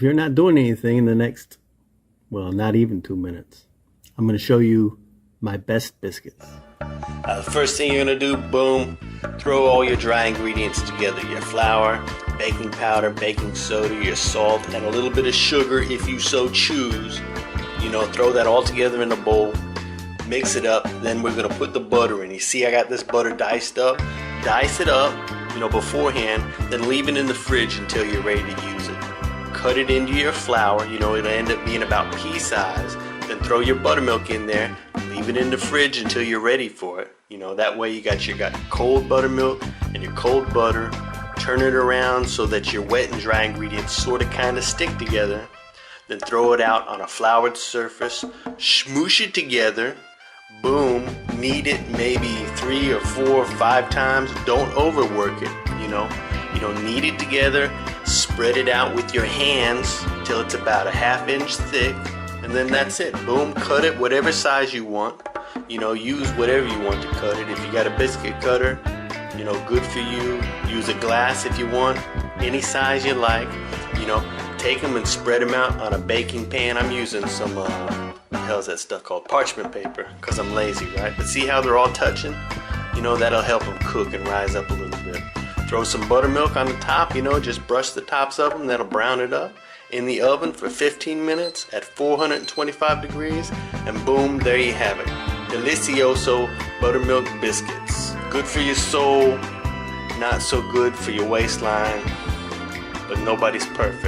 if you're not doing anything in the next, well, not even 2 minutes, I'm going to show you my best biscuits. The first thing you're going to do, boom, throw all your dry ingredients together. Your flour, baking powder, baking soda, your salt, and a little bit of sugar if you so choose. You know, throw that all together in a bowl. Mix it up. Then we're going to put the butter in. You see I got this butter diced up. Dice it up, you know, beforehand. Then leave it in the fridge until you're ready to use it. Cut it into your flour. You know, it'll end up being about pea size. Then throw your buttermilk in there. Leave it in the fridge until you're ready for it. You know, that way you got cold buttermilk and your cold butter. Turn it around so that your wet and dry ingredients sort of kind of stick together. Then throw it out on a floured surface. Smoosh it together. Boom. Knead it maybe 3 or 4 or 5 times. Don't overwork it. You know, knead it together. Spread it out with your hands till it's about a ½ inch thick. And then that's it. Boom. Cut it whatever size you want. You know, use whatever you want to cut it. If you got a biscuit cutter, you know, good for you. Use a glass if you want. Any size you like. You know, take them and spread them out on a baking pan. I'm using some, what the hell is that stuff called? Parchment paper, because I'm lazy, right? But see how they're all touching? You know, that'll help them cook and rise up a little bit. Throw some buttermilk on the top, you know, just brush the tops of them. That'll brown it up. In the oven for 15 minutes at 425 degrees, and boom, there you have it. Delicioso buttermilk biscuits. Good for your soul, not so good for your waistline, but nobody's perfect.